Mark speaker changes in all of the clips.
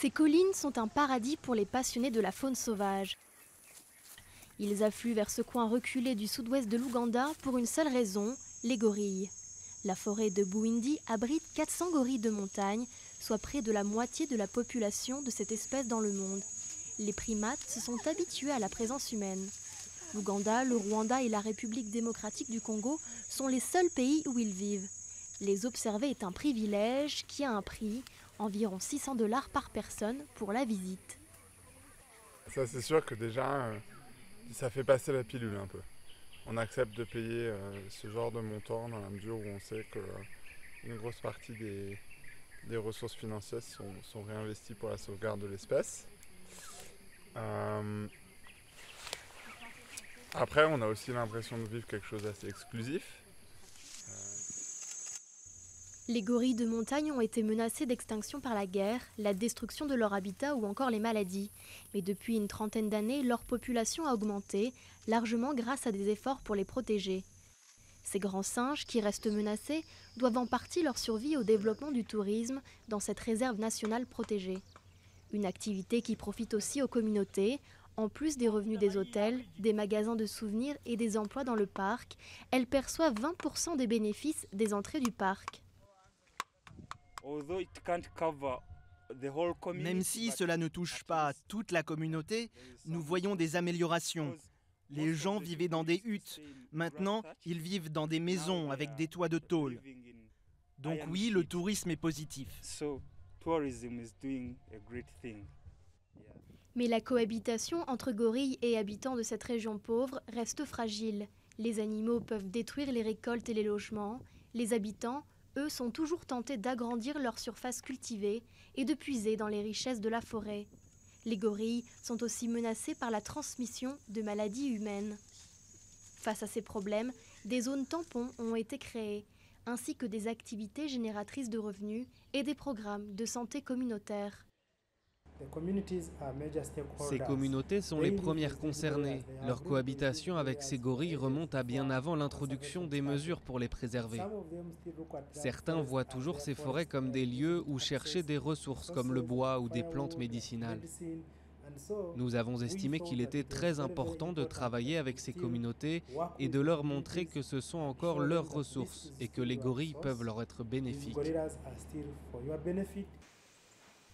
Speaker 1: Ces collines sont un paradis pour les passionnés de la faune sauvage. Ils affluent vers ce coin reculé du sud-ouest de l'Ouganda pour une seule raison, les gorilles. La forêt de Bwindi abrite 400 gorilles de montagne, soit près de la moitié de la population de cette espèce dans le monde. Les primates se sont habitués à la présence humaine. L'Ouganda, le Rwanda et la République démocratique du Congo sont les seuls pays où ils vivent. Les observer est un privilège qui a un prix, environ 600 $ par personne pour la visite.
Speaker 2: Ça c'est sûr que déjà, ça fait passer la pilule un peu. On accepte de payer ce genre de montant dans la mesure où on sait qu'une grosse partie des ressources financières sont réinvesties pour la sauvegarde de l'espèce. Après, on a aussi l'impression de vivre quelque chose d'assez exclusif.
Speaker 1: Les gorilles de montagne ont été menacés d'extinction par la guerre, la destruction de leur habitat ou encore les maladies. Mais depuis une trentaine d'années, leur population a augmenté, largement grâce à des efforts pour les protéger. Ces grands singes, qui restent menacés, doivent en partie leur survie au développement du tourisme dans cette réserve nationale protégée. Une activité qui profite aussi aux communautés. En plus des revenus des hôtels, des magasins de souvenirs et des emplois dans le parc, elles perçoivent 20% des bénéfices des entrées du parc.
Speaker 3: Même si cela ne touche pas toute la communauté, nous voyons des améliorations. Les gens vivaient dans des huttes. Maintenant, ils vivent dans des maisons avec des toits de tôle. Donc oui, le tourisme est positif.
Speaker 1: Mais la cohabitation entre gorilles et habitants de cette région pauvre reste fragile. Les animaux peuvent détruire les récoltes et les logements. Les habitants, eux, sont toujours tentés d'agrandir leur surface cultivée et de puiser dans les richesses de la forêt. Les gorilles sont aussi menacés par la transmission de maladies humaines. Face à ces problèmes, des zones tampons ont été créées, ainsi que des activités génératrices de revenus et des programmes de santé communautaire.
Speaker 4: Ces communautés sont les premières concernées. Leur cohabitation avec ces gorilles remonte à bien avant l'introduction des mesures pour les préserver. Certains voient toujours ces forêts comme des lieux où chercher des ressources comme le bois ou des plantes médicinales. Nous avons estimé qu'il était très important de travailler avec ces communautés et de leur montrer que ce sont encore leurs ressources et que les gorilles peuvent leur être bénéfiques.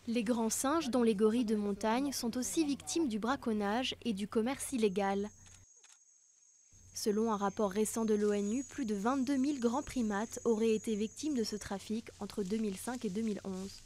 Speaker 1: Les grands singes, dont les gorilles de montagne, sont aussi victimes du braconnage et du commerce illégal. Selon un rapport récent de l'ONU, plus de 22 000 grands primates auraient été victimes de ce trafic entre 2005 et 2011.